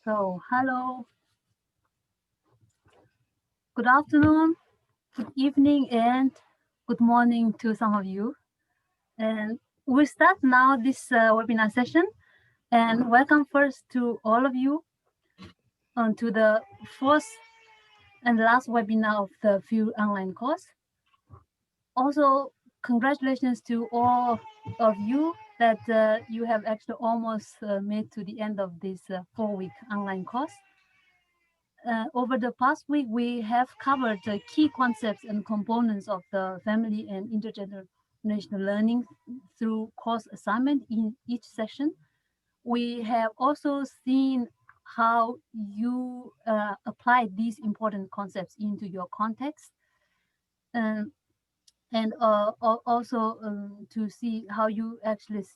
So, hello, good afternoon, good evening, and good morning to some of you. And we start now this webinar session. And welcome first to all of you to the first and last webinar of the Field online course. Also, congratulations to all of you that you have actually almost made to the end of this 4-week online course. Over the past week, we have covered the key concepts and components of the family and intergenerational learning through course assignment in each session. We have also seen how you apply these important concepts into your context. And also to see how you actually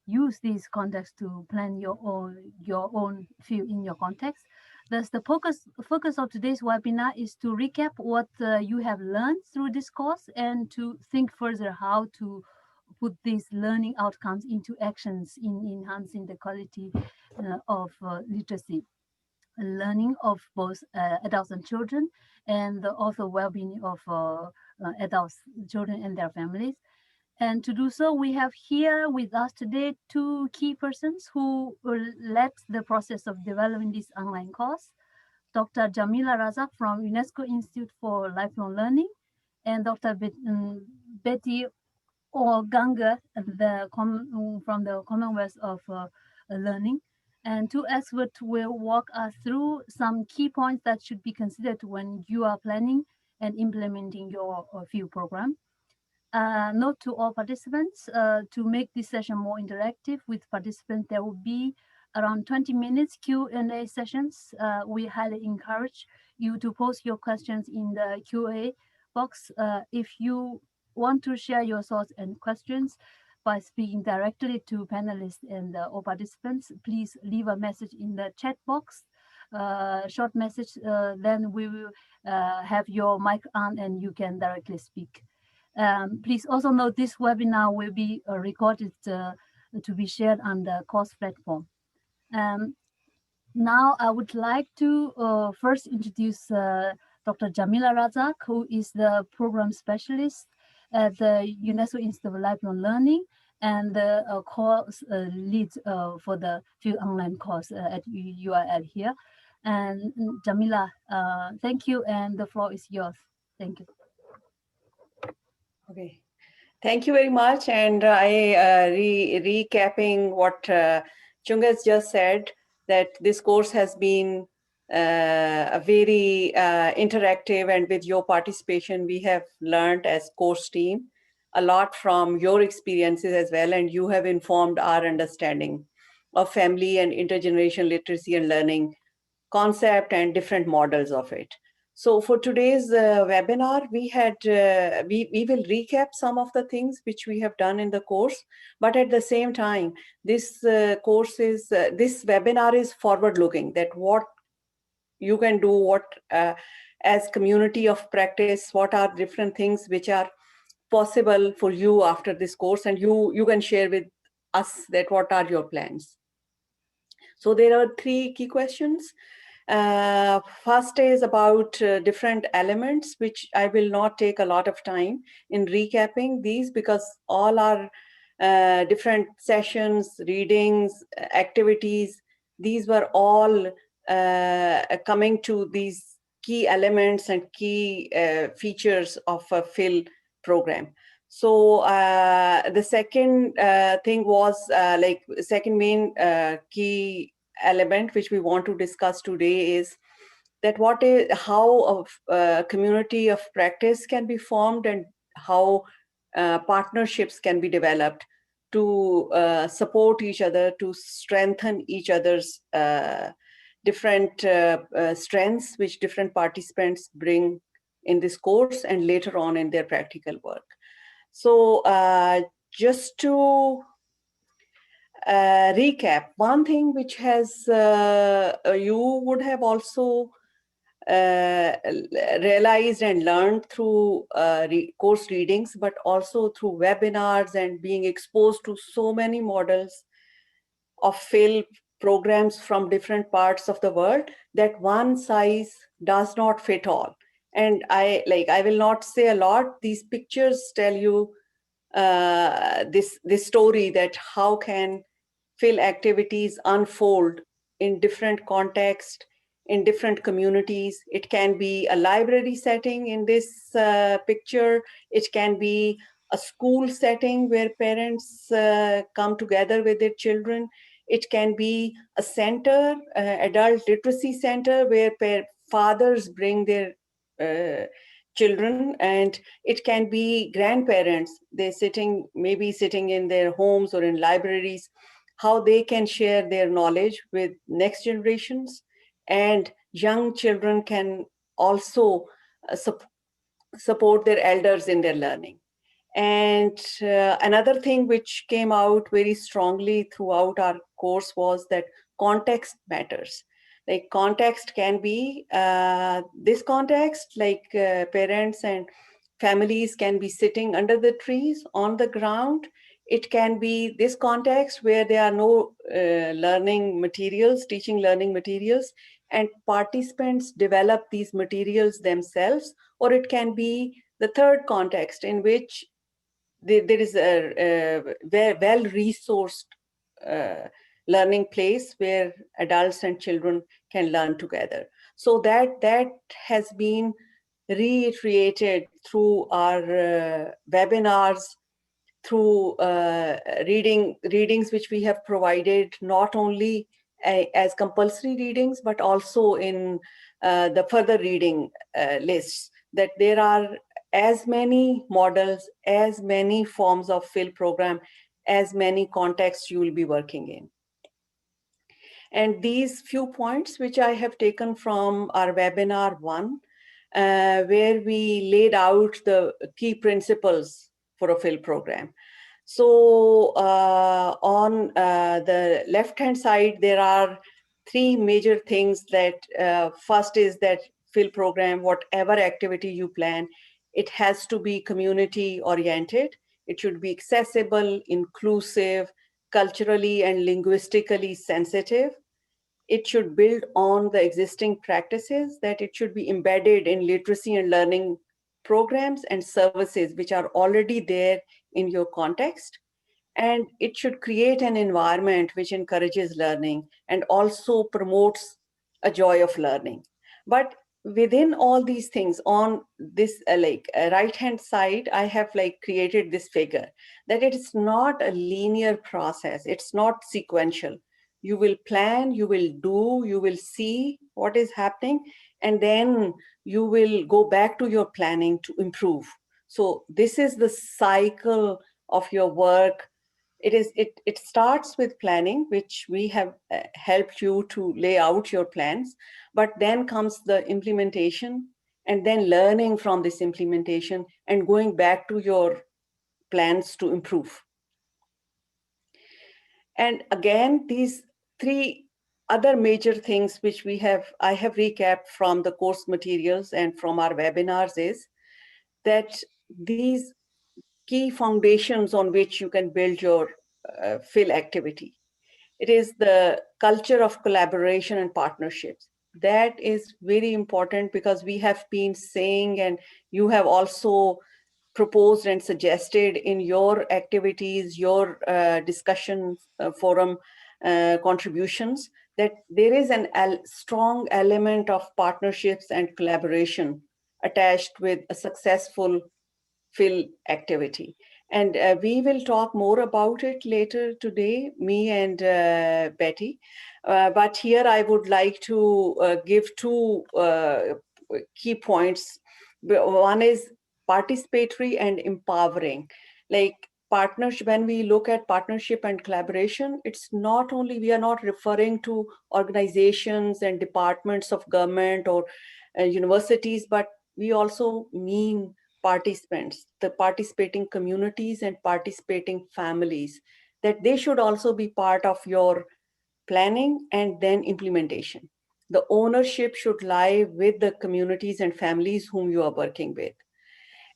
use these contexts to plan your own field in your context. Thus, the focus of today's webinar is to recap what you have learned through this course and to think further how to put these learning outcomes into actions in enhancing the quality of literacy learning of both adults and children, and also well-being of adults, children, and their families. And to do so, we have here with us today two key persons who led the process of developing this online course. Dr. Jamila Razzaq from UNESCO Institute for Lifelong Learning, and Dr. Betty Ogange from the Commonwealth of Learning. And two experts will walk us through some key points that should be considered when you are planning and implementing your field program. Note to all participants, to make this session more interactive with participants, there will be around 20 minutes Q&A sessions. We highly encourage you to post your questions in the Q&A box. If you want to share your thoughts and questions by speaking directly to panelists and all participants, please leave a message in the chat box, short message, then we will have your mic on and you can directly speak. Please also note this webinar will be recorded to be shared on the course platform. Now I would like to first introduce Dr. Jamila Razzaq, who is the program specialist at the UNESCO Institute of Lifelong Learning and the course lead for the Field online course at UIL here. And Jamila, thank you, and the floor is yours. Thank you. Okay, thank you very much. And I recapping what Chungas just said, that this course has been a very interactive, and with your participation, we have learned as course team a lot from your experiences as well, and you have informed our understanding of family and intergenerational literacy and learning concept and different models of it. So for today's webinar, we will recap some of the things which we have done in the course, but at the same time, this this webinar is forward-looking, that what you can do, what as community of practice, what are different things which are possible for you after this course, and you can share with us that what are your plans. So there are three key questions. First is about different elements, which I will not take a lot of time in recapping these, because all are different sessions, readings, activities. These were all coming to these key elements and key features of a FIL program. So the second thing was second main key element which we want to discuss today is that how a community of practice can be formed, and how partnerships can be developed to support each other, to strengthen each other's different strengths which different participants bring in this course and later on in their practical work. So just to recap, one thing which has you would have also realized and learned through course readings, but also through webinars and being exposed to so many models of FIL programs from different parts of the world, that one size does not fit all. And I will not say a lot. These pictures tell you this story, that how can fill activities unfold in different contexts, in different communities. It can be a library setting in this picture. It can be a school setting where parents come together with their children. It can be a center, adult literacy center, where fathers bring their uh, children, and it can be grandparents. They're sitting, maybe sitting in their homes or in libraries, how they can share their knowledge with next generations. And young children can also support their elders in their learning. And another thing which came out very strongly throughout our course was that context matters. Like, context can be this context, like parents and families can be sitting under the trees on the ground. It can be this context where there are no learning materials, teaching learning materials, and participants develop these materials themselves. Or it can be the third context, in which there is a well-resourced uh, learning place where adults and children can learn together. So that has been reiterated through our webinars, through readings which we have provided, not only as compulsory readings, but also in the further reading lists, that there are as many models, as many forms of fill program, as many contexts you will be working in. And these few points which I have taken from our webinar one, where we laid out the key principles for a fill program. So on the left-hand side, there are three major things. That first is that fill program, whatever activity you plan, it has to be community oriented. It should be accessible, inclusive, culturally and linguistically sensitive. It should build on the existing practices, that it should be embedded in literacy and learning programs and services which are already there in your context. And it should create an environment which encourages learning and also promotes a joy of learning. But within all these things, on this right hand side, I have created this figure, that it's not a linear process, it's not sequential. You will plan, you will do, you will see what is happening, and then you will go back to your planning to improve. So this is the cycle of your work. It starts with planning, which we have helped you to lay out your plans, but then comes the implementation, and then learning from this implementation and going back to your plans to improve. And again, these three other major things which I have recapped from the course materials and from our webinars, is that these key foundations on which you can build your fill activity. It is the culture of collaboration and partnerships. That is very important, because we have been saying, and you have also proposed and suggested in your activities, your discussion forum contributions, that there is a strong element of partnerships and collaboration attached with a successful fill activity. And we will talk more about it later today, me and Betty. But here I would like to give two key points. One is participatory and empowering. Like, partnership, when we look at partnership and collaboration, it's not only, we are not referring to organizations and departments of government or universities, but we also mean participants, the participating communities and participating families, that they should also be part of your planning and then implementation. The ownership should lie with the communities and families whom you are working with.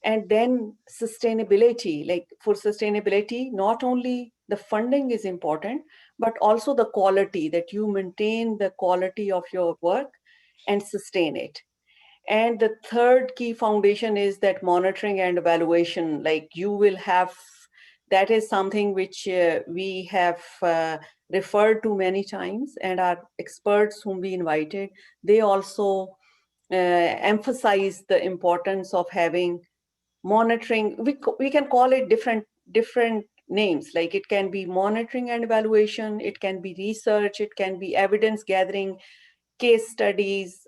And then sustainability, like for sustainability, not only the funding is important, but also the quality, that you maintain the quality of your work and sustain it. And the third key foundation is that monitoring and evaluation, like you will have, that is something which we have referred to many times, and our experts whom we invited, they also emphasize the importance of having monitoring. We can call it different names, like it can be monitoring and evaluation, it can be research, it can be evidence gathering, case studies,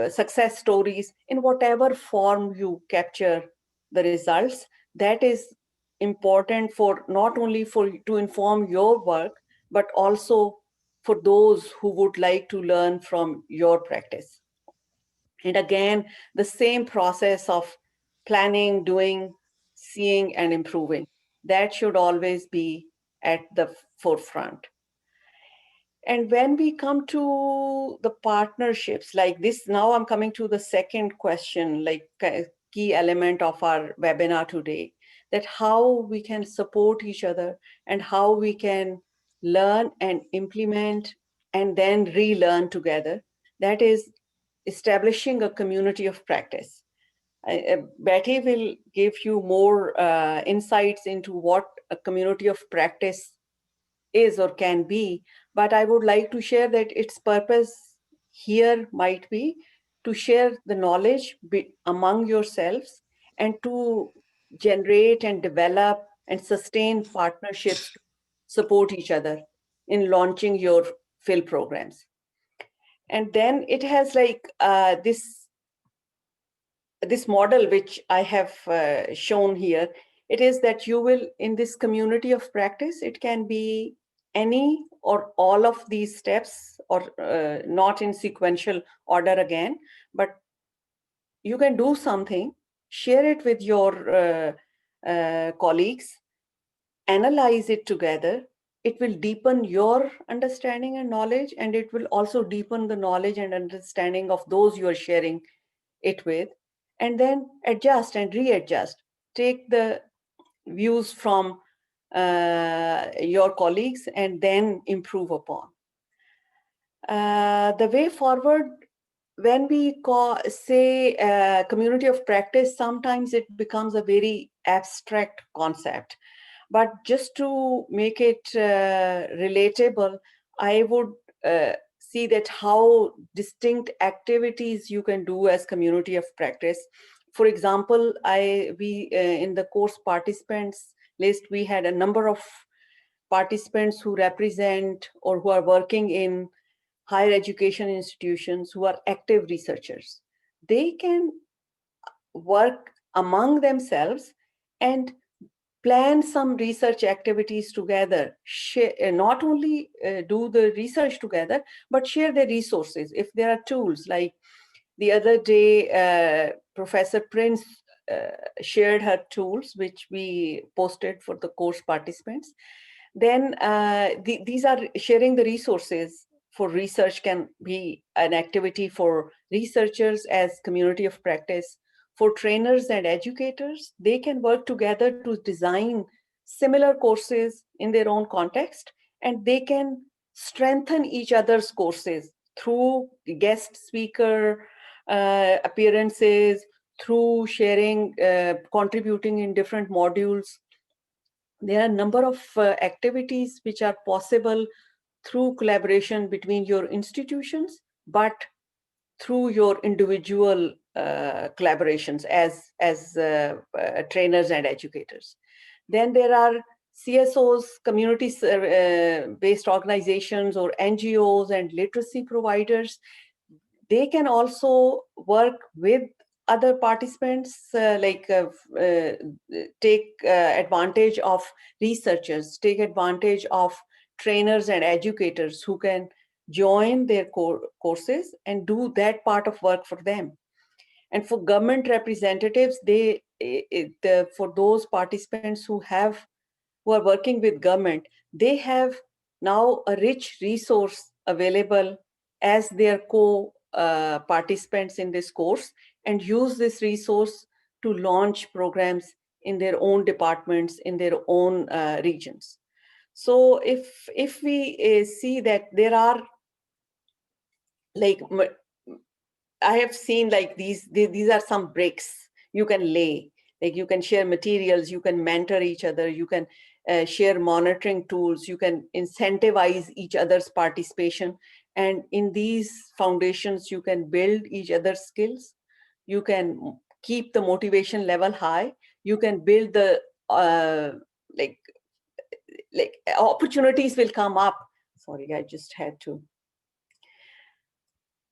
success stories. In whatever form you capture the results, that is important for not only for to inform your work, but also for those who would like to learn from your practice. And again, the same process of planning, doing, seeing, and improving, that should always be at the forefront. And when we come to the partnerships like this, now I'm coming to the second question, like key element of our webinar today, that how we can support each other and how we can learn and implement and then relearn together. That is establishing a community of practice. Betty will give you more insights into what a community of practice is or can be, but I would like to share that its purpose here might be to share the knowledge among yourselves and to generate and develop and sustain partnerships to support each other in launching your fill programs. And then it has like this model which I have shown here. It is that you will, in this community of practice, it can be any or all of these steps, or not in sequential order again, but you can do something, share it with your colleagues, analyze it together. It will deepen your understanding and knowledge, and it will also deepen the knowledge and understanding of those you are sharing it with, and then adjust and readjust. Take the views from your colleagues and then improve upon. The way forward, when we say community of practice, sometimes it becomes a very abstract concept. But just to make it relatable, I would see that how distinct activities you can do as community of practice. For example, we in the course participants list, we had a number of participants who represent or who are working in higher education institutions, who are active researchers. They can work among themselves and plan some research activities together, not only do the research together, but share their resources. If there are tools, like the other day, Professor Prince shared her tools, which we posted for the course participants. Then these are sharing the resources for research, can be an activity for researchers as community of practice. For trainers and educators, they can work together to design similar courses in their own context, and they can strengthen each other's courses through guest speaker appearances, through sharing, contributing in different modules. There are a number of activities which are possible through collaboration between your institutions, but through your individual collaborations as trainers and educators. Then there are CSOs, community-based organizations, or NGOs and literacy providers. They can also work with other participants, take advantage of researchers, take advantage of trainers and educators who can join their courses and do that part of work for them. And for government representatives, for those participants who are working with government, they have now a rich resource available as their participants in this course, and use this resource to launch programs in their own departments, in their own regions. So if we see that there are like I have seen like these are some bricks you can lay. Like you can share materials, you can mentor each other, you can share monitoring tools, you can incentivize each other's participation. And in these foundations, you can build each other's skills. You can keep the motivation level high. You can build the like opportunities will come up. Sorry, I just had to.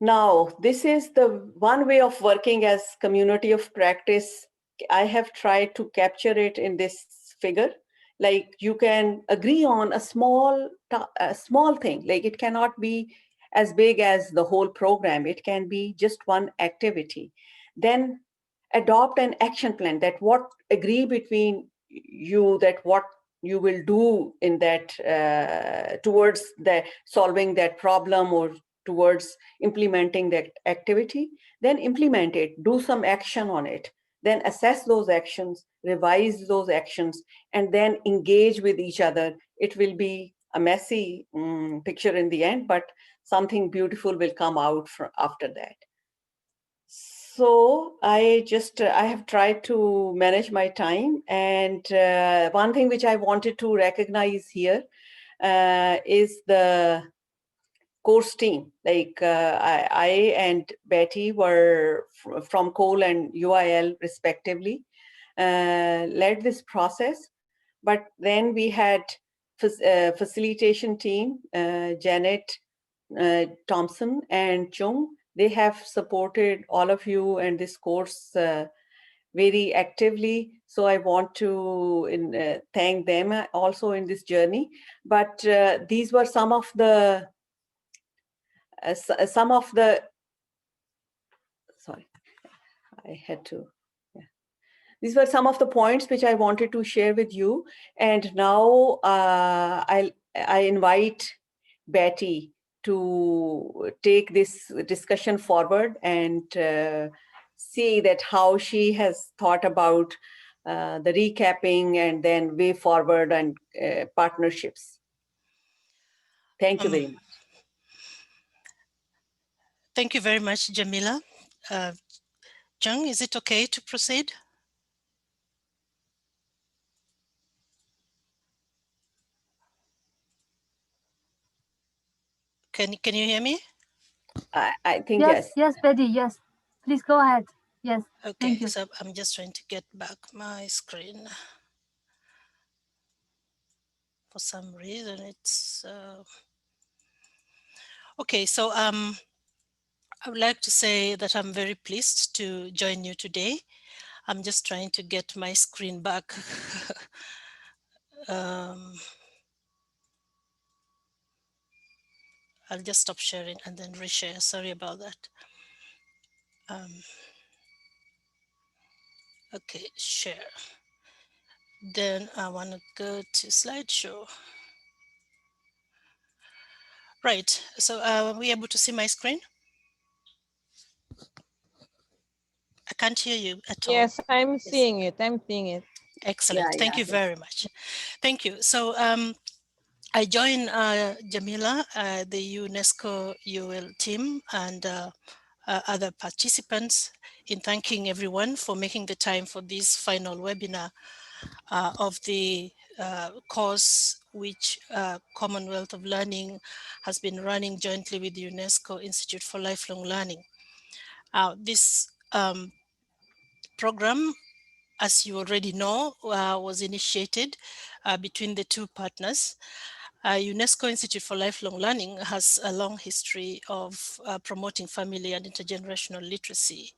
Now, this is the one way of working as community of practice. I have tried to capture it in this figure. Like you can agree on a small thing. Like it cannot be as big as the whole program. It can be just one activity. Then adopt an action plan that what agree between you that what you will do in that towards the solving that problem or towards implementing that activity. Then implement it, do some action on it, then assess those actions, revise those actions, and then engage with each other. It will be a messy picture in the end, but something beautiful will come out after that. So I have tried to manage my time, and one thing which I wanted to recognize here is the course team. Like I and Betty were from Covel and UIL respectively, led this process. But then we had facilitation team, Janet Thompson and Chung. They have supported all of you and this course very actively. So I want to thank them also in this journey. But these were some of the sorry, I had to yeah. These were some of the points which I wanted to share with you. And now I invite Betty to take this discussion forward and see that how she has thought about the recapping and then way forward and partnerships. Thank you very much. Thank you very much, Jamila. Jung, is it okay to proceed? Can you hear me? I think Yes, yes. yes, Betty, yes. Please go ahead. Yes, Okay, thank you. so I'm just trying to get back my screen. For some reason, it's okay. So I would like to say that I'm very pleased to join you today. I'm just trying to get my screen back. I'll just stop sharing and then reshare. Sorry about that. Okay, share. Then I want to go to slideshow. Right, so are we able to see my screen? I can't hear you at all. Yes, I'm Yes. seeing it. I'm seeing it. Excellent. Thank you very much. Thank you. So I joined Jamila, the UNESCO UIL team, and other participants in thanking everyone for making the time for this final webinar of the course which Commonwealth of Learning has been running jointly with the UNESCO Institute for Lifelong Learning. This program, as you already know, was initiated between the two partners. UNESCO Institute for Lifelong Learning has a long history of promoting family and intergenerational literacy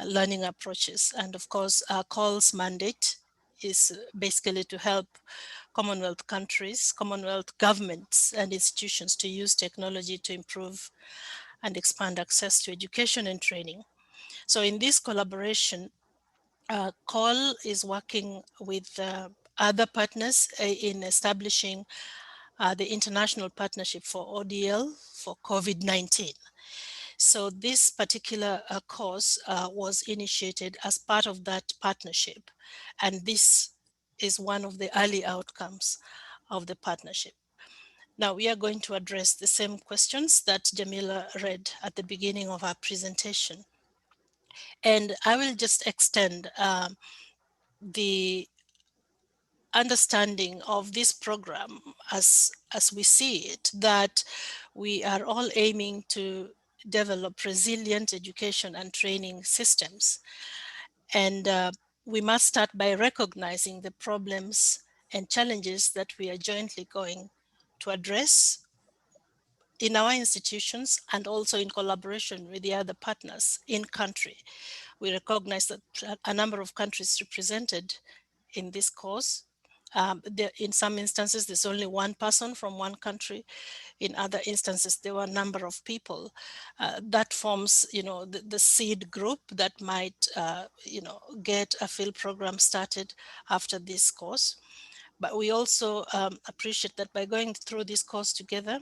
learning approaches. And of course, CALL's mandate is basically to help Commonwealth countries, Commonwealth governments and institutions to use technology to improve and expand access to education and training. So in this collaboration, CALL is working with other partners in establishing the International Partnership for ODL for COVID-19. So this particular course was initiated as part of that partnership, and this is one of the early outcomes of the partnership. Now we are going to address the same questions that Jamila read at the beginning of our presentation. And I will just extend the understanding of this program as we see it, that we are all aiming to develop resilient education and training systems. And we must start by recognizing the problems and challenges that we are jointly going to address in our institutions and also in collaboration with the other partners in country. We recognize that a number of countries represented in this course. In some instances, there's only one person from one country. In other instances, there were a number of people. That forms, the seed group that might, get a field program started after this course. But we also appreciate that by going through this course together,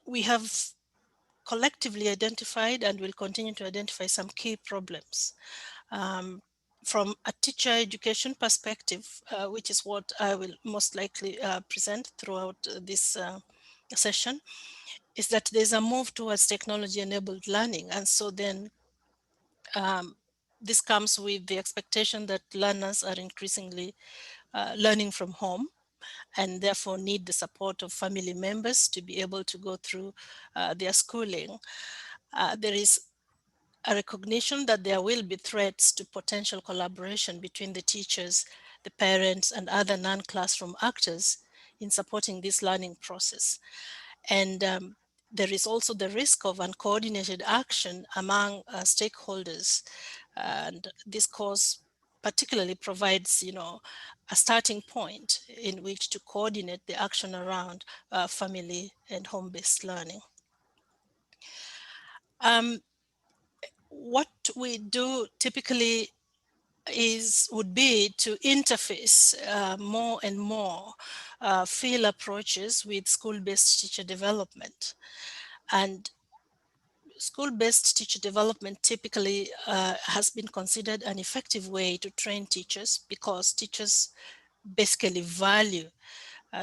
we have collectively identified and will continue to identify some key problems. From a teacher education perspective, which is what I will most likely present throughout this session, is that there's a move towards technology-enabled learning. And so then this comes with the expectation that learners are increasingly learning from home and therefore need the support of family members to be able to go through their schooling. There is a recognition that there will be threats to potential collaboration between the teachers, the parents, and other non-classroom actors in supporting this learning process. And there is also the risk of uncoordinated action among stakeholders. And this course particularly provides, a starting point in which to coordinate the action around family and home-based learning. What we do typically would be to interface more and more field approaches with school-based teacher development. And school-based teacher development typically has been considered an effective way to train teachers because teachers basically value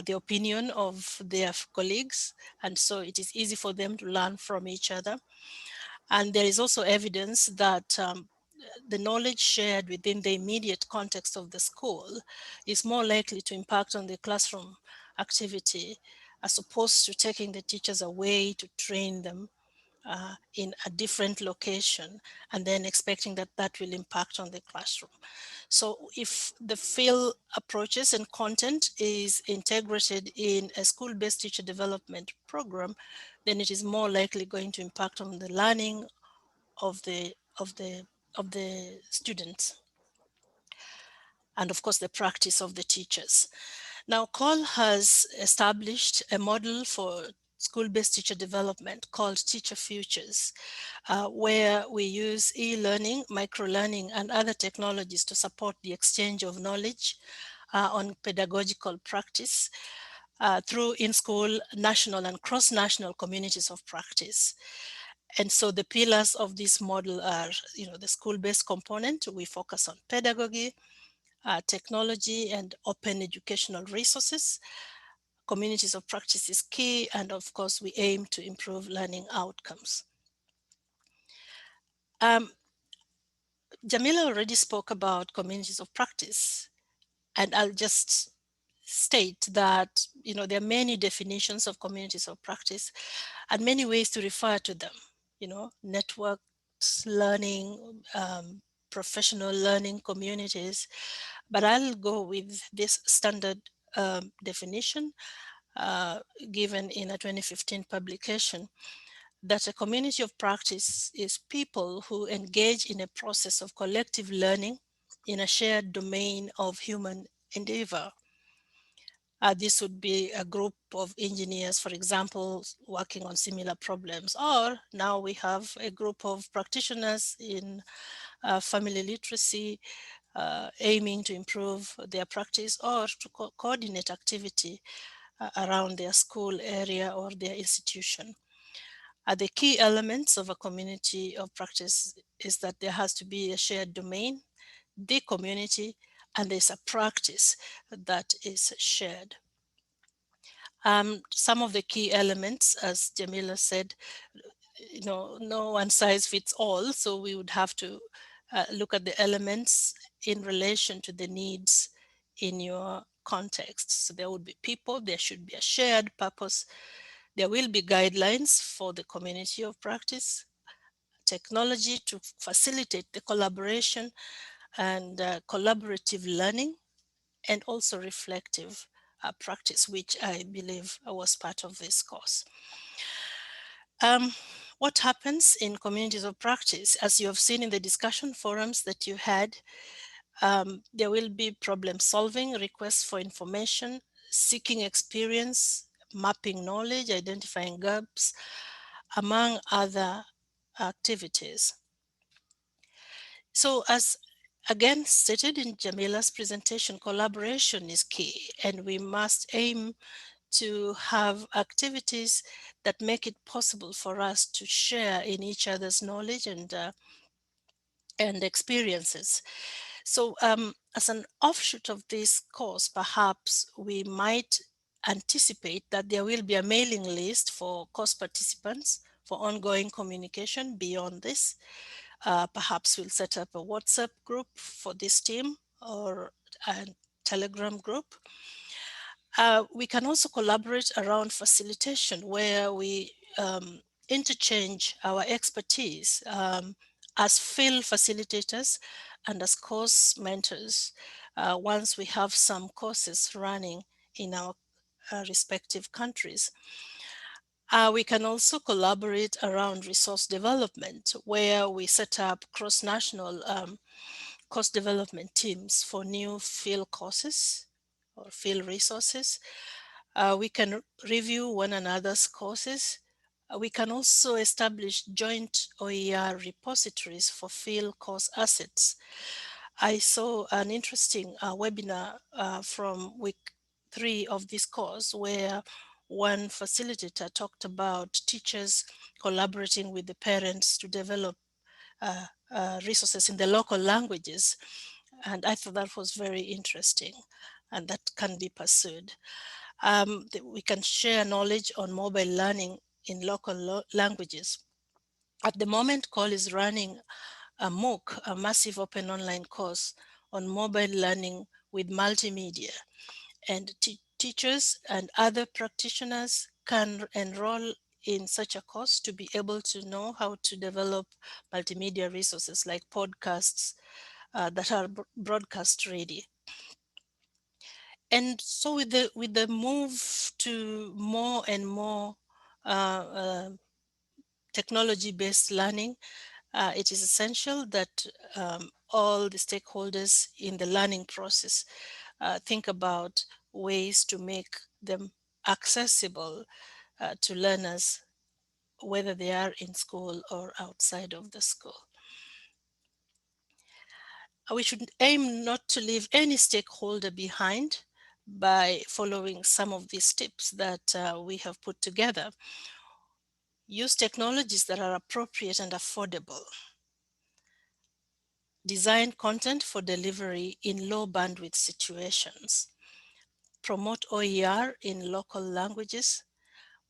the opinion of their colleagues, and so it is easy for them to learn from each other. And there is also evidence that the knowledge shared within the immediate context of the school is more likely to impact on the classroom activity as opposed to taking the teachers away to train them in a different location and then expecting that that will impact on the classroom. So if the field approaches and content is integrated in a school-based teacher development program, then it is more likely going to impact on the learning of the students, and of course the practice of the teachers. Now, COL has established a model for school-based teacher development called Teacher Futures, where we use e-learning, micro-learning, and other technologies to support the exchange of knowledge on pedagogical practice through in-school, national, and cross-national communities of practice. And so the pillars of this model are, the school-based component. We focus on pedagogy, technology, and open educational resources. Communities of practice is key, and of course, we aim to improve learning outcomes. Jamila already spoke about communities of practice, and I'll just state that there are many definitions of communities of practice and many ways to refer to them. Networked learning, professional learning communities, but I'll go with this standard definition given in a 2015 publication, that a community of practice is people who engage in a process of collective learning in a shared domain of human endeavor. This would be a group of engineers, for example, working on similar problems, or now we have a group of practitioners in family literacy aiming to improve their practice or to coordinate activity around their school area or their institution. The key elements of a community of practice is that there has to be a shared domain, the community, and there's a practice that is shared. Some of the key elements, as Jamila said, no one size fits all. So we would have to look at the elements in relation to the needs in your context. So there would be people, there should be a shared purpose. There will be guidelines for the community of practice, technology to facilitate the collaboration and collaborative learning, and also reflective practice, which I believe was part of this course. What happens in communities of practice, as you have seen in the discussion forums that you had, there will be problem solving, requests for information, seeking experience, mapping knowledge, identifying gaps, among other activities. So as again stated in Jamila's presentation, collaboration is key, and we must aim to have activities that make it possible for us to share in each other's knowledge and experiences. So as an offshoot of this course, perhaps we might anticipate that there will be a mailing list for course participants for ongoing communication beyond this. Perhaps we'll set up a WhatsApp group for this team or a Telegram group. We can also collaborate around facilitation, where we interchange our expertise as field facilitators and as course mentors once we have some courses running in our respective countries. We can also collaborate around resource development, where we set up cross-national course development teams for new field courses or field resources. We can review one another's courses. We can also establish joint OER repositories for field course assets. I saw an interesting webinar from week 3 of this course, where one facilitator talked about teachers collaborating with the parents to develop resources in the local languages. And I thought that was very interesting, and that can be pursued. We can share knowledge on mobile learning in local languages. At the moment, COL is running a MOOC, a massive open online course on mobile learning with multimedia, and teachers and other practitioners can enroll in such a course to be able to know how to develop multimedia resources like podcasts that are broadcast ready. And so with the move to more and more technology-based learning, it is essential that all the stakeholders in the learning process think about ways to make them accessible to learners, whether they are in school or outside of the school. We should aim not to leave any stakeholder behind by following some of these tips that we have put together. Use technologies that are appropriate and affordable. Design content for delivery in low bandwidth situations. Promote OER in local languages.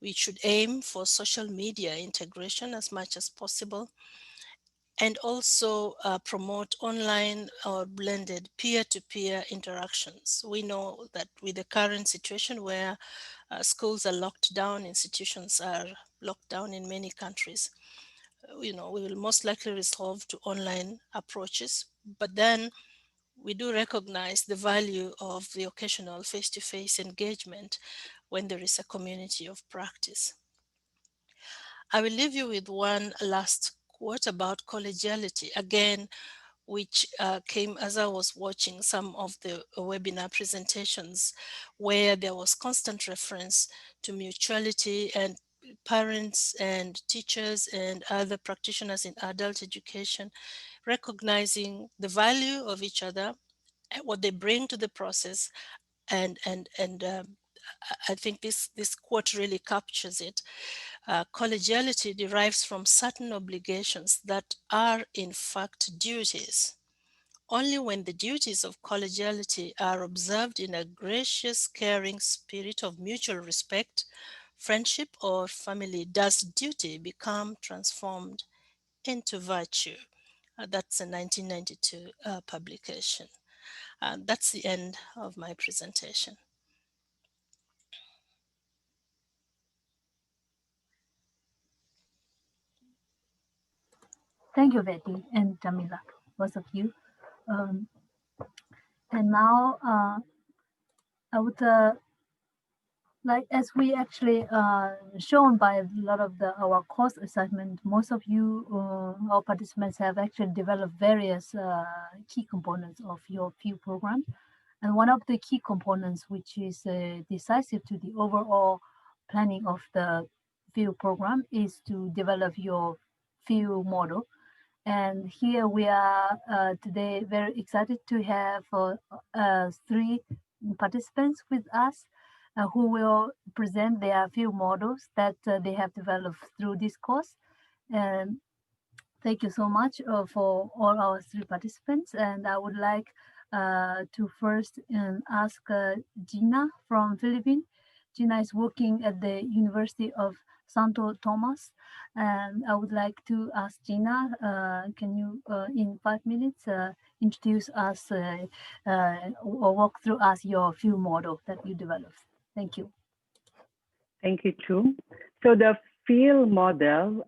We should aim for social media integration as much as possible, and also promote online or blended peer-to-peer interactions. We know that with the current situation where schools are locked down, institutions are locked down in many countries, we will most likely resolve to online approaches, but then we do recognize the value of the occasional face-to-face engagement when there is a community of practice. I will leave you with one last quote about collegiality, again, which came as I was watching some of the webinar presentations, where there was constant reference to mutuality, and parents and teachers and other practitioners in adult education recognizing the value of each other, what they bring to the process, and I think this quote really captures it. Collegiality derives from certain obligations that are in fact duties. Only when the duties of collegiality are observed in a gracious, caring spirit of mutual respect, friendship, or family does duty become transformed into virtue. That's a 1992 publication. That's the end of my presentation. Thank you, Betty and Jamila, both of you. Um, and now I would like, as we actually shown by a lot of our course assignment, most of you, our participants, have actually developed various key components of your field program. And one of the key components, which is decisive to the overall planning of the field program, is to develop your field model. And here we are today very excited to have 3 participants with us who will present their field models that they have developed through this course. And thank you so much for all our 3 participants. And I would like to first ask Gina from Philippines. Gina is working at the University of Santo Tomas. And I would like to ask Gina, can you, in 5 minutes, introduce us or walk through us your field model that you developed? Thank you. Thank you, Chu. So the field model,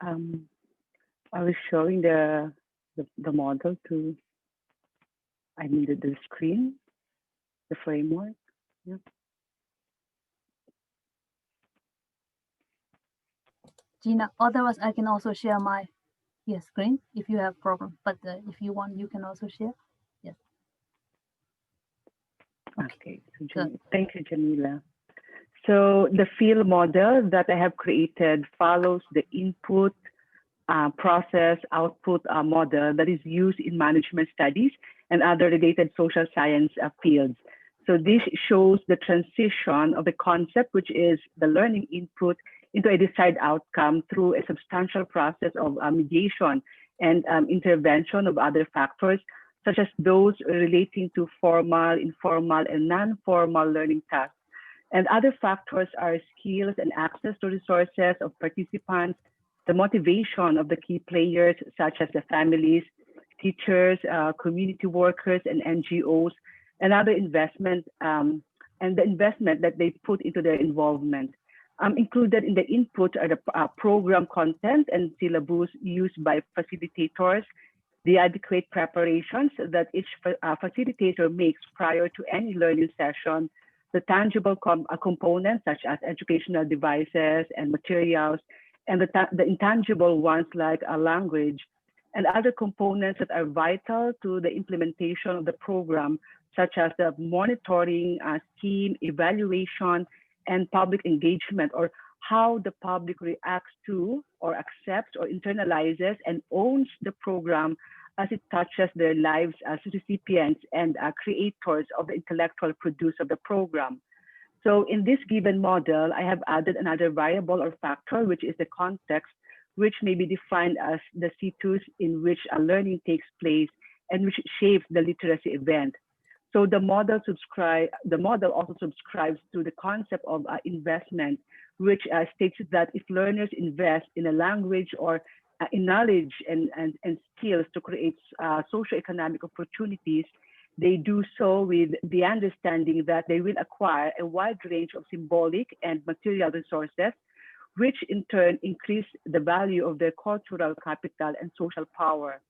I was showing the model to, the screen, the framework. Yeah. Gina, otherwise I can also share my screen if you have problem, but if you want, you can also share. Yes. Okay. So thank you, Jamila. So the field model that I have created follows the input, process, output model that is used in management studies and other related social science fields. So this shows the transition of the concept, which is the learning input, into a desired outcome through a substantial process of mediation and intervention of other factors, such as those relating to formal, informal, and non-formal learning tasks. And other factors are skills and access to resources of participants, the motivation of the key players, such as the families, teachers, community workers, and NGOs, and other investment, and the investment that they put into their involvement. Included in the input are the program content and syllabus used by facilitators, the adequate preparations that each facilitator makes prior to any learning session, the tangible components such as educational devices and materials, and the intangible ones like a language, and other components that are vital to the implementation of the program, such as the monitoring, scheme, evaluation, and public engagement, or how the public reacts to or accepts or internalizes and owns the program as it touches their lives as recipients and creators of the intellectual produce of the program. So in this given model, I have added another variable or factor, which is the context, which may be defined as the situs in which a learning takes place and which shapes the literacy event. So the model also subscribes to the concept of investment, which states that if learners invest in a language or in knowledge and skills to create socioeconomic opportunities, they do so with the understanding that they will acquire a wide range of symbolic and material resources, which in turn increase the value of their cultural capital and social power.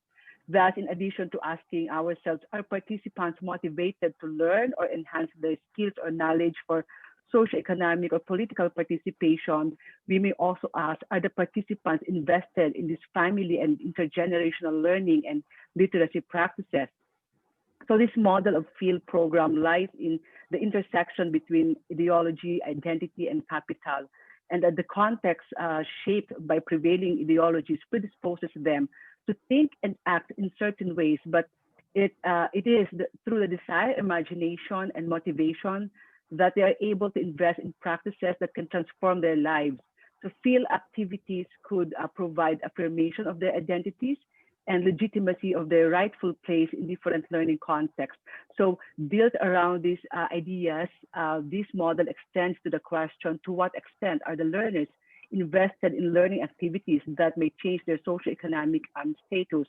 Thus, in addition to asking ourselves, are participants motivated to learn or enhance their skills or knowledge for socioeconomic or political participation, we may also ask, are the participants invested in this family and intergenerational learning and literacy practices? So this model of field program lies in the intersection between ideology, identity, and capital, and that the context shaped by prevailing ideologies predisposes them to think and act in certain ways, but it is through the desire, imagination, and motivation that they are able to invest in practices that can transform their lives. So field activities could provide affirmation of their identities and legitimacy of their rightful place in different learning contexts. So built around these ideas, this model extends to the question, to what extent are the learners invested in learning activities that may change their socioeconomic status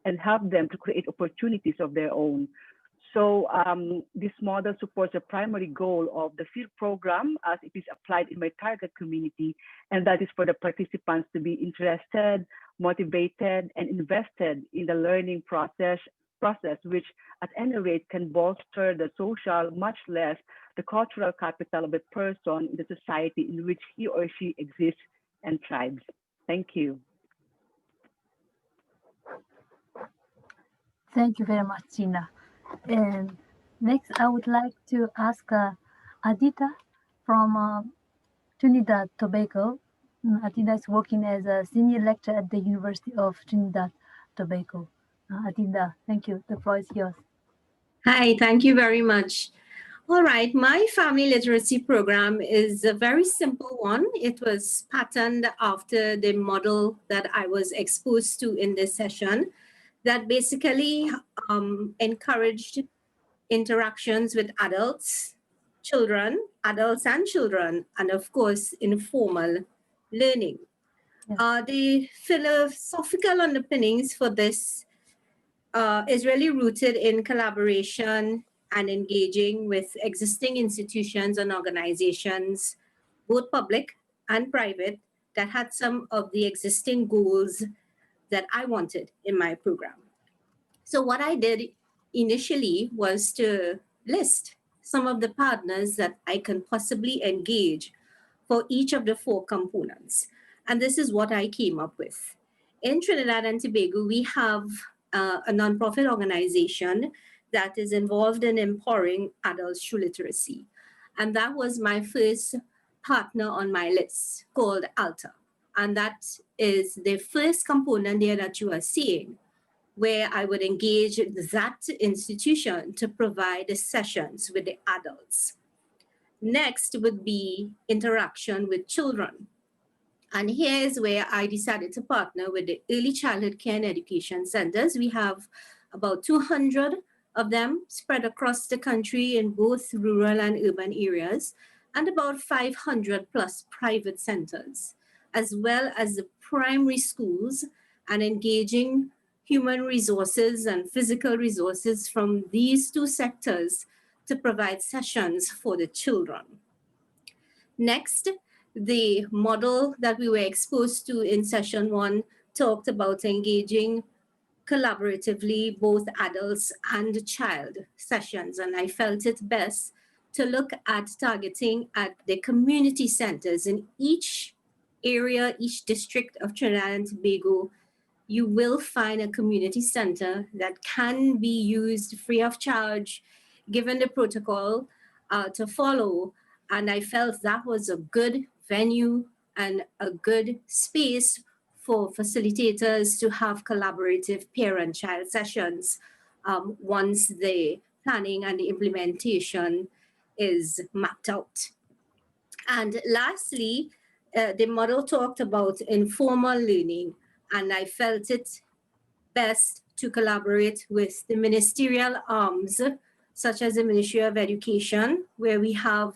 and help them to create opportunities of their own. So this model supports the primary goal of the field program as it is applied in my target community, and that is for the participants to be interested, motivated, and invested in the learning process, which at any rate can bolster the social, much less the cultural capital of a person in the society in which he or she exists and thrives. Thank you. Thank you very much, Gina. And next, I would like to ask Adita from Trinidad and Tobago. Adita is working as a senior lecturer at the University of Trinidad and Tobago. Adita, thank you. The floor is yours. Hi, thank you very much. All right, my family literacy program is a very simple one. It was patterned after the model that I was exposed to in this session that basically encouraged interactions with adults, adults and children, and of course, informal learning. Yeah. The philosophical underpinnings for this is really rooted in collaboration and engaging with existing institutions and organizations, both public and private, that had some of the existing goals that I wanted in my program. So what I did initially was to list some of the partners that I can possibly engage for each of the 4 components. And this is what I came up with. In Trinidad and Tobago, we have a nonprofit organization that is involved in empowering adults through literacy. And that was my first partner on my list, called ALTA. And that is the first component there that you are seeing, where I would engage that institution to provide the sessions with the adults. Next would be interaction with children. And here's where I decided to partner with the Early Childhood Care and Education Centers. We have about 200 of them spread across the country in both rural and urban areas, and about 500 plus private centers, as well as the primary schools, and engaging human resources and physical resources from these 2 sectors to provide sessions for the children. Next, the model that we were exposed to in session 1 talked about engaging collaboratively both adults and child sessions. And I felt it best to look at targeting at the community centers in each area, each district of Trinidad and Tobago. You will find a community center that can be used free of charge, given the protocol to follow. And I felt that was a good venue and a good space for facilitators to have collaborative parent-child sessions once the planning and the implementation is mapped out. And lastly, the model talked about informal learning, and I felt it best to collaborate with the ministerial arms, such as the Ministry of Education, where we have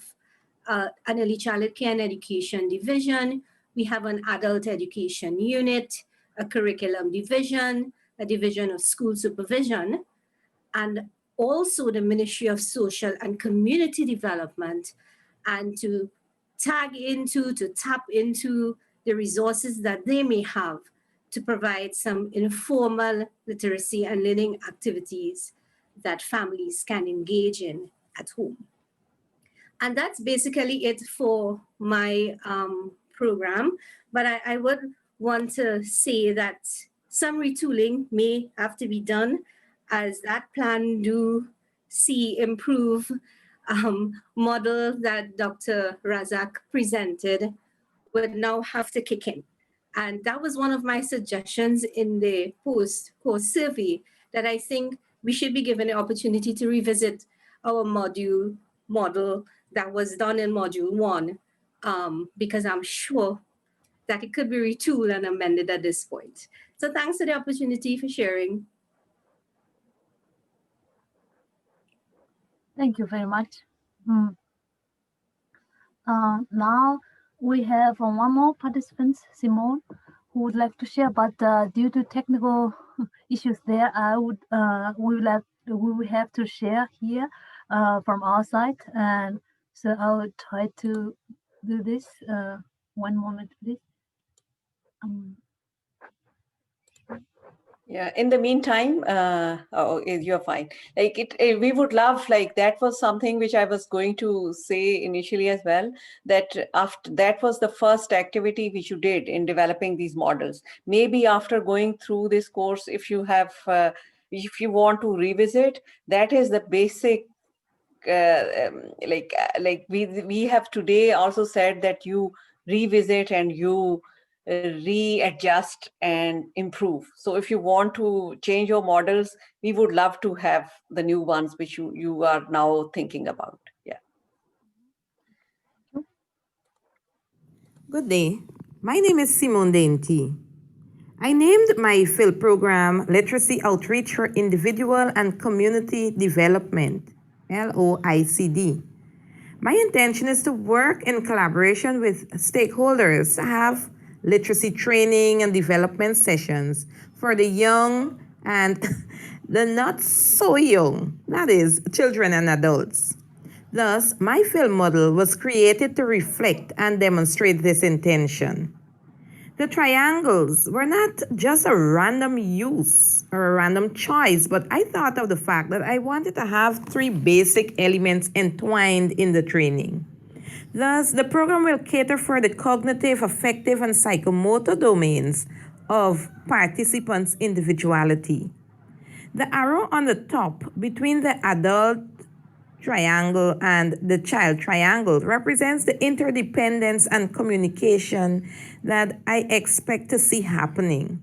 an early childhood care and education division, we have an adult education unit, a curriculum division, a division of school supervision, and also the Ministry of Social and Community Development, and to tap into the resources that they may have to provide some informal literacy and learning activities that families can engage in at home. And that's basically it for my program. But I would want to say that some retooling may have to be done, as that plan do see improve model that Dr. Razzaq presented would now have to kick in. And that was one of my suggestions in the post-course survey, that I think we should be given the opportunity to revisit our model that was done in module 1, because I'm sure that it could be retooled and amended at this point. So thanks for the opportunity for sharing. Thank you very much. Now we have one more participant, Simone, who would like to share, but due to technical issues there, we will have to share here from our side, and so I will try to do this. One moment, please. Yeah, in the meantime, you're fine. Like we would love, like that was something which I was going to say initially as well, that after that was the first activity which you did in developing these models. Maybe after going through this course, if you have, if you want to revisit, that is the basic, like we have today also said that you revisit and you readjust and improve. So if you want to change your models, we would love to have the new ones which you are now thinking about. Yeah. Good day. My name is Simone Dainty. I named my field program Literacy Outreach for Individual and Community Development, LOICD. My intention is to work in collaboration with stakeholders to have literacy training and development sessions for the young and the not so young, that is, children and adults. Thus, my field model was created to reflect and demonstrate this intention. The triangles were not just a random use or a random choice, but I thought of the fact that I wanted to have three basic elements entwined in the training. Thus, the program will cater for the cognitive, affective, and psychomotor domains of participants' individuality. The arrow on the top between the adult triangle and the child triangle represents the interdependence and communication that I expect to see happening.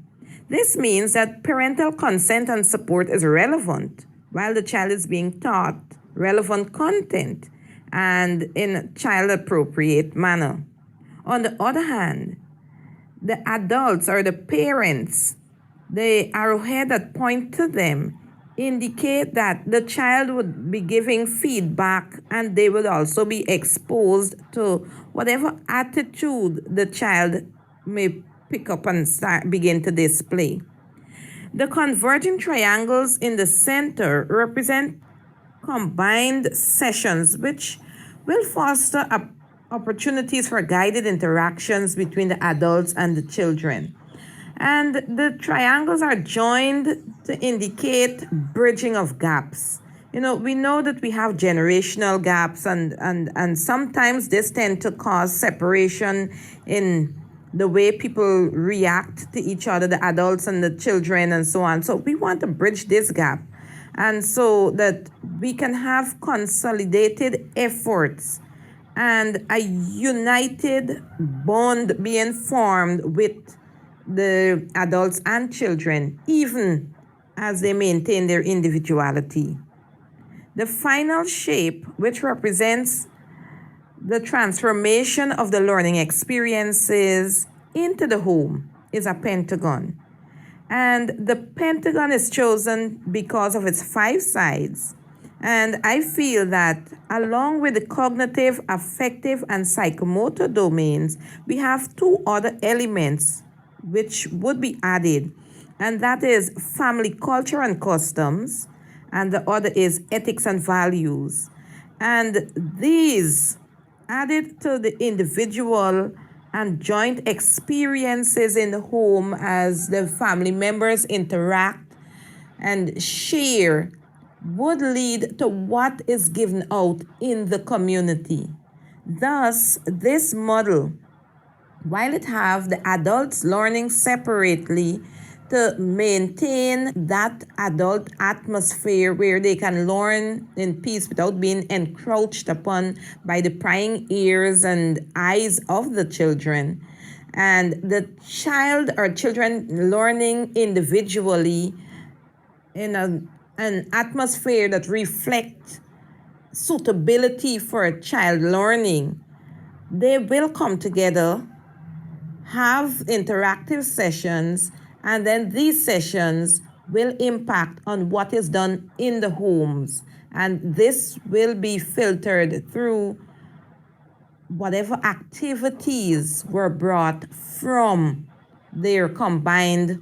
This means that parental consent and support is relevant while the child is being taught relevant content and in a child-appropriate manner. On the other hand, the adults or the parents, the arrowhead that point to them, indicate that the child would be giving feedback and they would also be exposed to whatever attitude the child may pick up and begin to display. The converging triangles in the center represent combined sessions which will foster opportunities for guided interactions between the adults and the children. And the triangles are joined to indicate bridging of gaps. You know, we know that we have generational gaps and sometimes this tend to cause separation in the way people react to each other, the adults and the children and so on. So we want to bridge this gap. And so that we can have consolidated efforts and a united bond being formed with the adults and children, even as they maintain their individuality. The final shape, which represents the transformation of the learning experiences into the home, is a pentagon. And the pentagon is chosen because of its 5 sides. And I feel that along with the cognitive, affective, and psychomotor domains, we have 2 other elements which would be added, and that is family culture and customs, and the other is ethics and values. And these added to the individual and joint experiences in the home as the family members interact and share would lead to what is given out in the community. Thus, this model, while it have the adults learning separately to maintain that adult atmosphere where they can learn in peace without being encroached upon by the prying ears and eyes of the children, and the child or children learning individually in an atmosphere that reflects suitability for child learning, they will come together, have interactive sessions, and then these sessions will impact on what is done in the homes. And this will be filtered through whatever activities were brought from their combined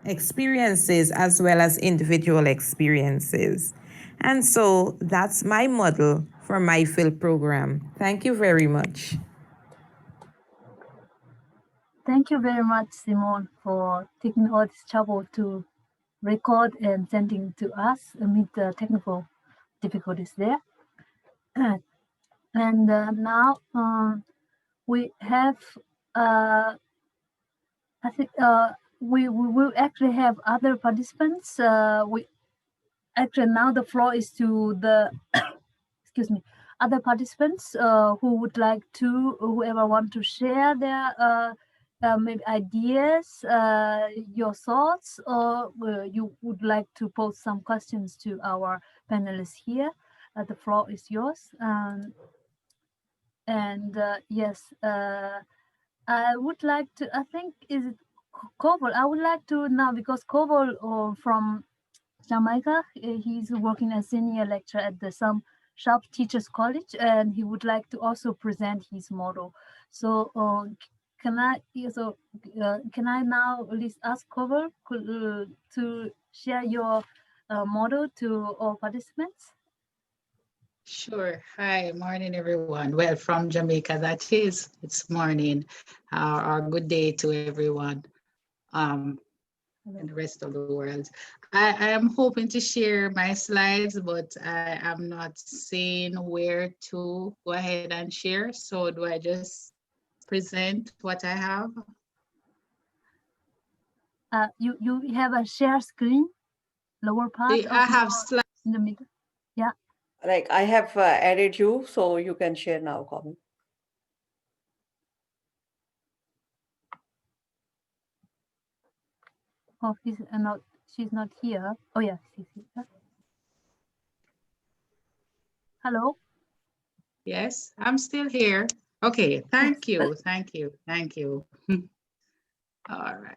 experiences as well as individual experiences. And so that's my model for my fill program. Thank you very much. Thank you very much, Simone, for taking all this trouble to record and sending to us amid the technical difficulties there. And now we have, I think we will actually have other participants. We actually now the floor is to the, excuse me, other participants who would like to, whoever want to share their maybe ideas, your thoughts, or you would like to pose some questions to our panelists here. The floor is yours. And yes, I would like to, I think, is it Covel? I would like to now, because Covel from Jamaica, he's working as senior lecturer at the some Sharp Teachers College, and he would like to also present his model. So can I now at least ask Covel to share your model to all participants? Sure. Hi, morning, everyone. Well, from Jamaica, that is, it's morning, or good day to everyone in the rest of the world. I am hoping to share my slides, but I am not seeing where to go ahead and share. So do I just present what I have? You have a share screen, lower part of I have slides. in the middle. Yeah. Like I have added you, so you can share now, Colin. Oh, she's not here. Oh yeah, she's here. Hello. Yes, I'm still here. Okay, thank you, thank you, thank you. All right.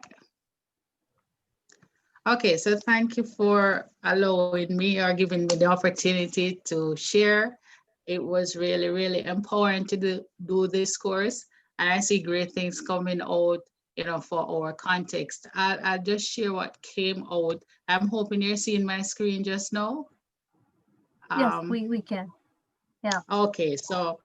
Okay, so thank you for allowing me or giving me the opportunity to share. It was really, really empowering to do this course. And I see great things coming out, you know, for our context. I'll just share what came out. I'm hoping you're seeing my screen just now. Yes, we can. Yeah. Okay, so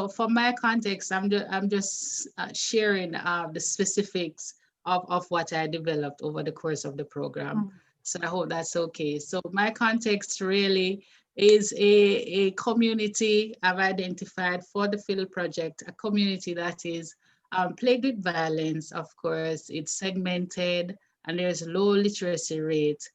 for my context, I'm just sharing the specifics of what I developed over the course of the program. So I hope that's okay. So my context really is a community I've identified for the field project, a community that is plagued with violence. Of course, it's segmented and there's low literacy rate.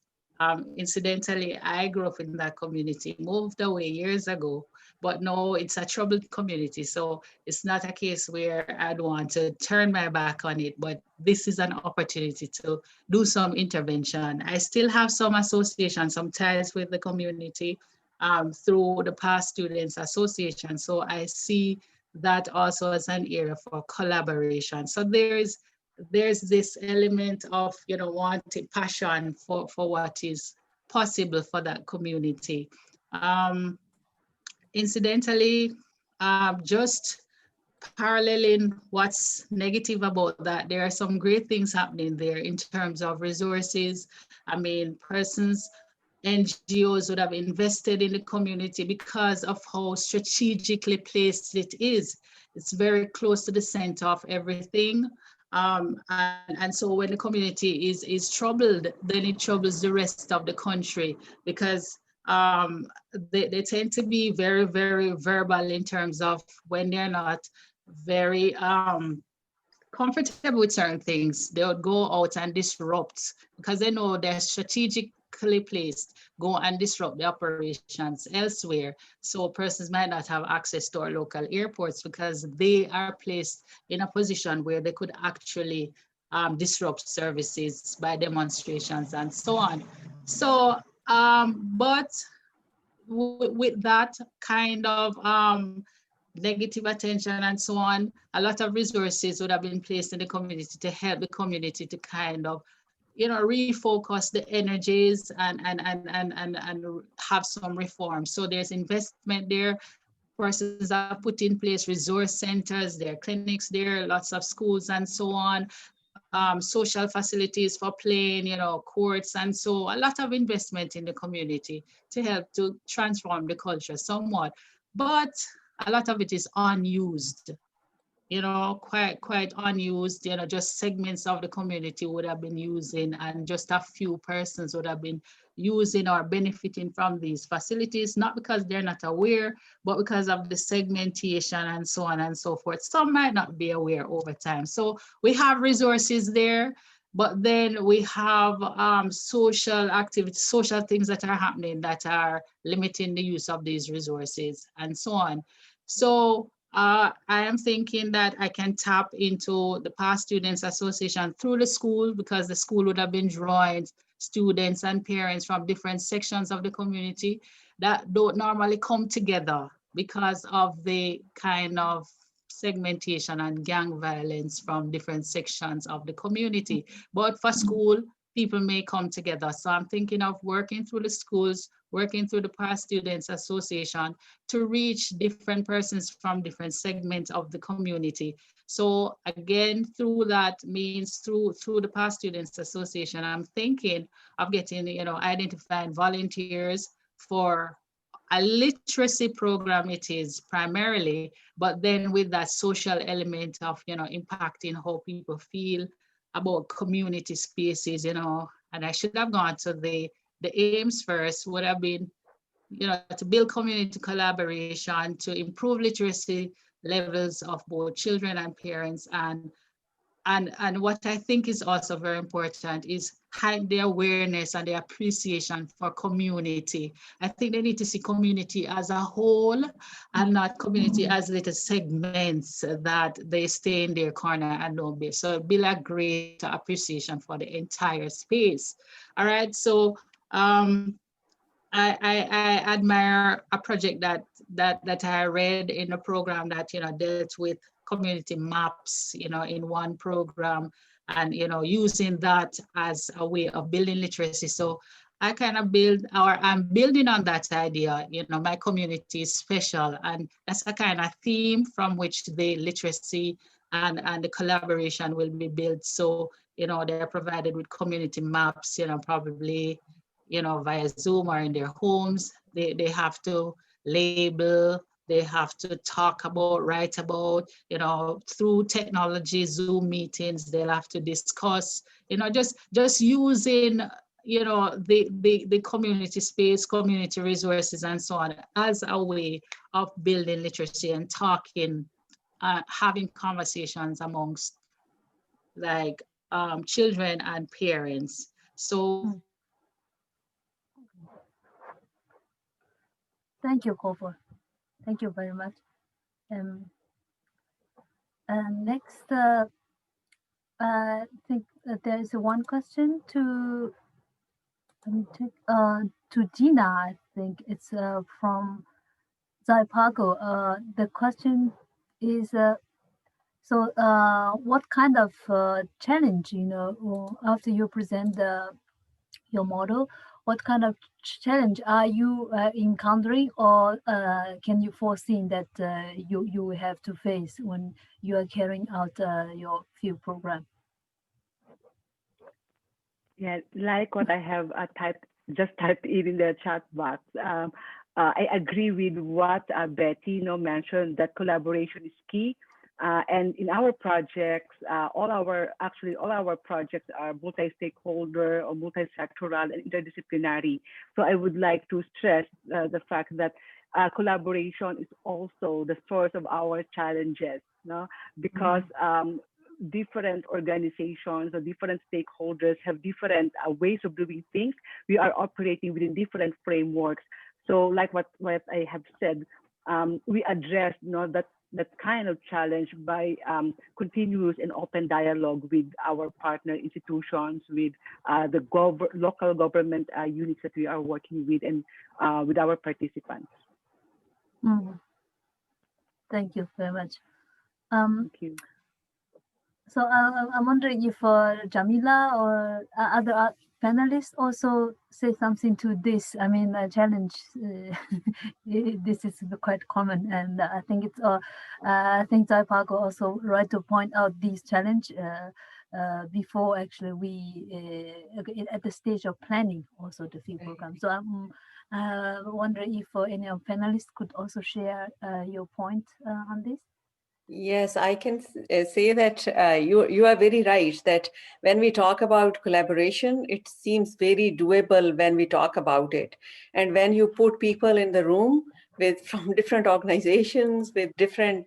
Incidentally, I grew up in that community, moved away years ago, but no, it's a troubled community. So it's not a case where I'd want to turn my back on it, but this is an opportunity to do some intervention. I still have some association, some ties with the community through the Past Students Association. So I see that also as an area for collaboration. So there's this element of, you know, wanting passion for what is possible for that community. Incidentally, just paralleling what's negative about that, there are some great things happening there in terms of resources. I mean, persons, NGOs would have invested in the community because of how strategically placed it is. It's very close to the center of everything. And so when the community is troubled, then it troubles the rest of the country, because they tend to be very, very verbal in terms of when they're not very comfortable with certain things, they would go out and disrupt because they know they're strategically placed, go and disrupt the operations elsewhere. So persons might not have access to our local airports because they are placed in a position where they could actually disrupt services by demonstrations and so on. So, but with that kind of negative attention and so on, a lot of resources would have been placed in the community to help the community to kind of, refocus the energies and have some reform. So there's investment there. Persons have put in place resource centers, there are clinics there, lots of schools and so on, social facilities for playing, courts, and so a lot of investment in the community to help to transform the culture somewhat. But a lot of it is unused, quite unused, just segments of the community would have been using, and just a few persons would have been using or benefiting from these facilities, not because they're not aware, but because of the segmentation and so on and so forth. Some might not be aware over time. So we have resources there, but then we have social activities, social things that are happening that are limiting the use of these resources and so on. So I am thinking that I can tap into the Past Students Association through the school, because the school would have been drawing students and parents from different sections of the community that don't normally come together because of the kind of segmentation and gang violence from different sections of the community. But for school, people may come together. So I'm thinking of working through the schools, working through the Past Students Association to reach different persons from different segments of the community. So again, through that means through the Past Students Association, I'm thinking of getting, identifying volunteers for a literacy program it is primarily, but then with that social element of, impacting how people feel about community spaces, and I should have gone to the aims first, would have been, to build community collaboration, to improve literacy levels of both children and parents, and what I think is also very important is hide the awareness and the appreciation for community. I think they need to see community as a whole and not community as little segments that they stay in their corner and don't be. So build a great appreciation for the entire space. All right, so I admire a project that I read in a program that dealt with community maps in one program, and using that as a way of building literacy. So I kind of I'm building on that idea. My community is special, and that's a kind of theme from which the literacy and the collaboration will be built. So they're provided with community maps, probably via Zoom or in their homes. They have to label, they have to talk about, write about, through technology, Zoom meetings, they'll have to discuss, just using, the community space, community resources, and so on as a way of building literacy and talking, having conversations amongst like children and parents. So Thank you, Covel. Thank you very much. Next, I think there is one question to Gina. I think it's from Pago. The question is, so what kind of challenge, after you present your model, what kind of challenge are you encountering, or can you foresee that you have to face when you are carrying out your field program? Yeah, like what I have just typed in the chat box. I agree with what Betty mentioned, that collaboration is key. And in our projects, all our projects are multi-stakeholder or multi-sectoral and interdisciplinary. So I would like to stress the fact that collaboration is also the source of our challenges, because different organizations or different stakeholders have different ways of doing things. We are operating within different frameworks. So like what I have said, we address that kind of challenge by continuous and open dialogue with our partner institutions, with the local government units that we are working with, and with our participants. Mm. Thank you very much. Thank you. So I'm wondering if Jamila or other panelists also say something to this. I mean, challenge. This is quite common, and I think it's. I think Pago also right to point out this challenge before actually we at the stage of planning also the field program. So I'm wondering if any of panelists could also share your point on this. Yes, I can say that you are very right that when we talk about collaboration, it seems very doable when we talk about it. And when you put people in the room with from different organizations, with different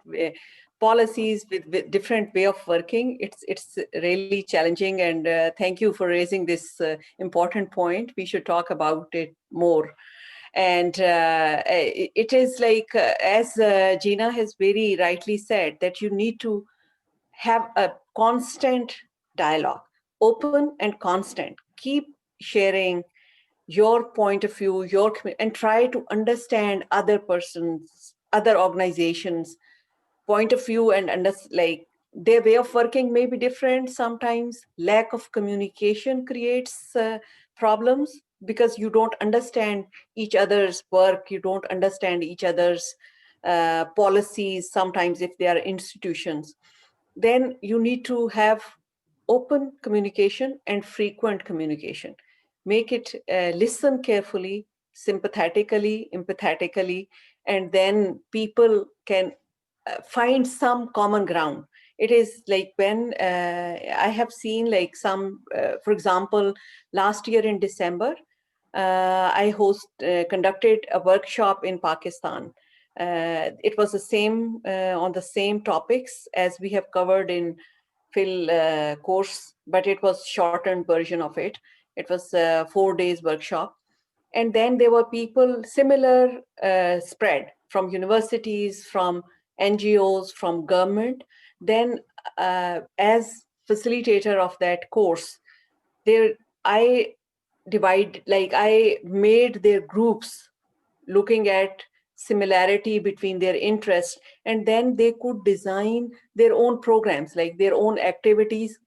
policies, with different way of working, it's really challenging. And thank you for raising this important point. We should talk about it more. And it is like, as Gina has very rightly said, that you need to have a constant dialogue, open and constant. Keep sharing your point of view, and try to understand other persons, other organizations' point of view, and like their way of working may be different. Sometimes lack of communication creates problems because you don't understand each other's work, you don't understand each other's policies. Sometimes if they are institutions, then you need to have open communication and frequent communication. Make it listen carefully, sympathetically, empathetically, and then people can find some common ground. It is like when I have seen like some, for example, last year in December, I conducted a workshop in Pakistan. It was the same on the same topics as we have covered in Phil course, but it was shortened version of it. It was a 4 days workshop. And then there were people similar spread from universities, from NGOs, from government. Then as facilitator of that course, there I I made their groups looking at similarity between their interests, and then they could design their own programs, like their own activities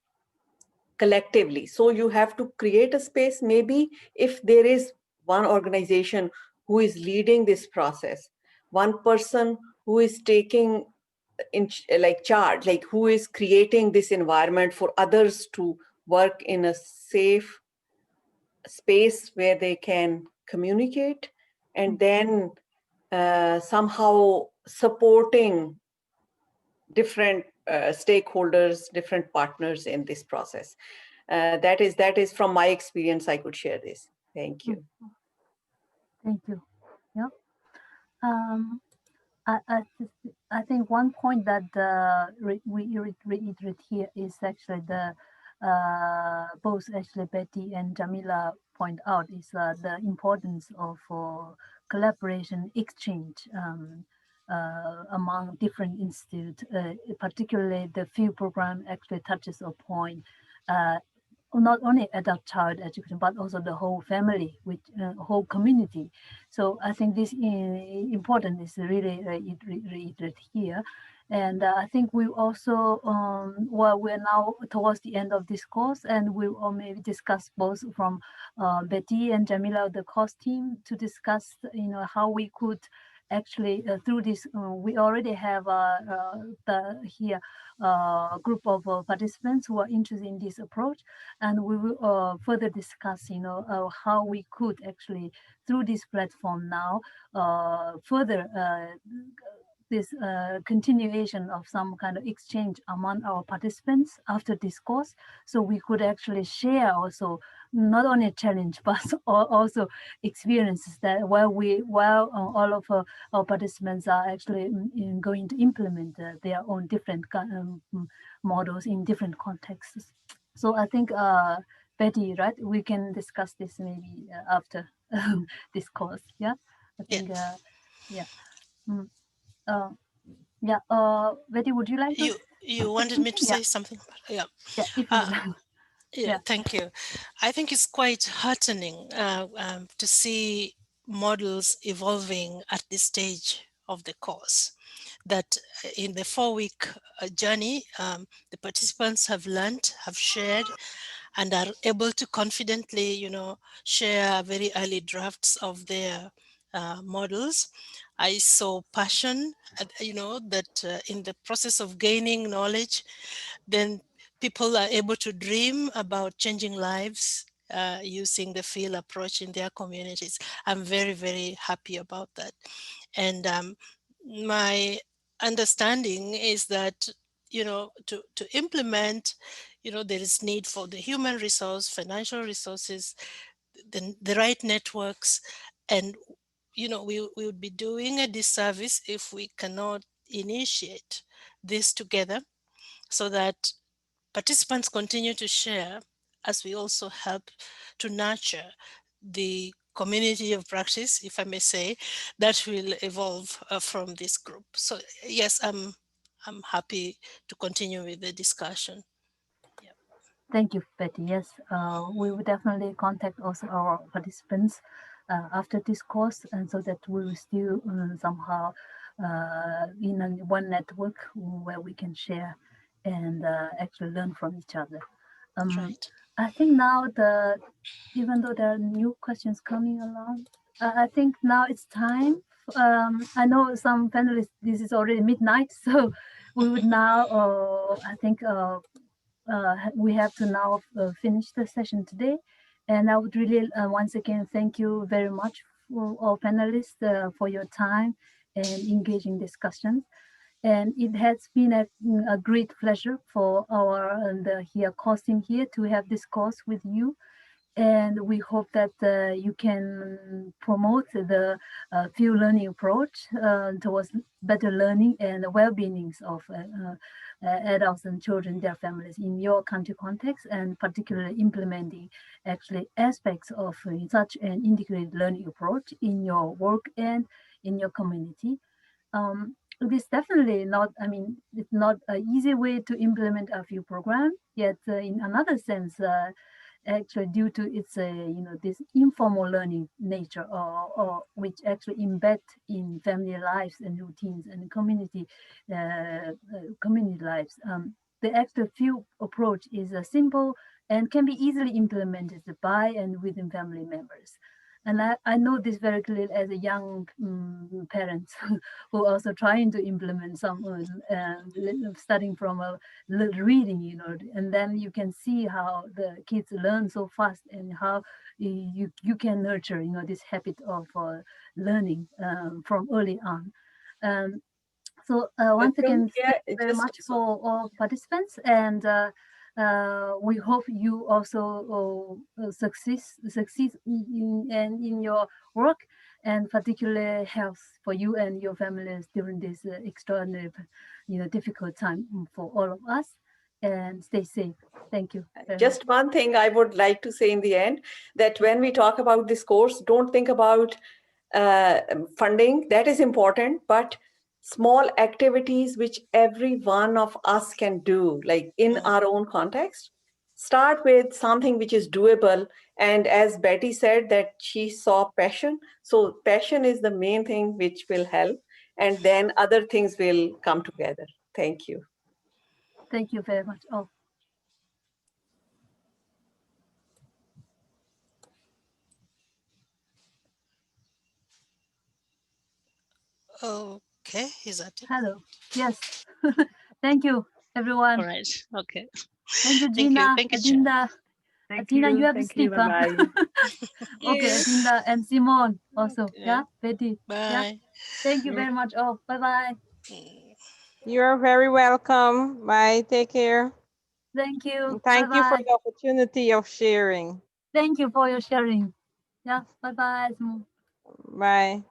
collectively. So you have to create a space. Maybe if there is one organization who is leading this process, one person who is taking in like charge, like who is creating this environment for others to work in a safe space where they can communicate, and then somehow supporting different stakeholders, different partners in this process. That is from my experience. I could share this. Thank you. Thank you. Yeah. Um, I think one point that we reiterate here is actually the both actually Betty and Jamila point out is the importance of collaboration exchange among different institutes, particularly the field program actually touches a point. Not only adult child education but also the whole family with whole community. So I think this important is really reiterated here. And I think we also well, we're now towards the end of this course, and we will maybe discuss both from Betty and Jamila, the course team, to discuss how we could actually through this we already have the here group of participants who are interested in this approach, and we will further discuss how we could actually through this platform now further this continuation of some kind of exchange among our participants after this course, so we could actually share also not only a challenge but also experiences that while all of our participants are actually going to implement their own different models in different contexts. So I think Betty, right, we can discuss this maybe after this course. Yeah, I think yeah. Mm. Yeah, Betty, would you like to? You wanted me to Yeah, say something? Yeah. yeah, if you like. Yeah, Yeah. thank you. I think it's quite heartening to see models evolving at this stage of the course. that in the 4-week journey, the participants have learned, have shared, and are able to confidently, share very early drafts of their models. I saw passion, that in the process of gaining knowledge, then people are able to dream about changing lives using the field approach in their communities. I'm very, very happy about that. And my understanding is that, to implement, there is need for the human resource, financial resources, the right networks, and we would be doing a disservice if we cannot initiate this together, so that participants continue to share as we also help to nurture the community of practice, if I may say, that will evolve from this group. So yes, I'm happy to continue with the discussion. Yeah. Thank you, Betty. Yes, we will definitely contact also our participants after this course, and so that we will still somehow in one network where we can share and actually learn from each other. Right. I think now even though there are new questions coming along, I think now it's time. I know some panelists, this is already midnight, so we would now, I think, we have to now finish the session today. And I would really once again thank you very much for all panelists for your time and engaging discussions. And it has been a great pleasure for our here costing here to have this course with you. And we hope that you can promote the field learning approach towards better learning and the well-being of adults and children, their families in your country context, and particularly implementing actually aspects of such an integrated learning approach in your work and in your community. It is definitely not, it's not an easy way to implement a few program, yet in another sense, actually due to its this informal learning nature, or which actually embed in family lives and routines and community lives. The actual field approach is simple and can be easily implemented by and within family members. And I know this very clearly as a young parent who also trying to implement some starting from reading, and then you can see how the kids learn so fast and how you can nurture, this habit of learning from early on. So once again, thank you very much for all participants, and we hope you also succeed in your work, and particularly health for you and your families during this extraordinary, difficult time for all of us. And stay safe. Thank you. Just one thing I would like to say in the end, that when we talk about this course, don't think about funding. That is important, but small activities which every one of us can do, like in our own context. Start with something which is doable. And as Betty said, that she saw passion. So passion is the main thing which will help. And then other things will come together. Thank you. Thank you very much. Oh. Okay, is that it? Hello. Yes. Thank you, everyone. All right. Okay. Thank you, Gina. Thank you, Adinda. Adina, you have to sleep. Bye. Okay, Adinda and Simone also. Okay. Yeah, Betty. Bye. Yeah. Thank you very much. Oh, bye-bye. You're very welcome. Bye. Take care. Thank you. And thank you for Bye-bye. the opportunity of sharing. Thank you for your sharing. Yeah, bye-bye. Bye.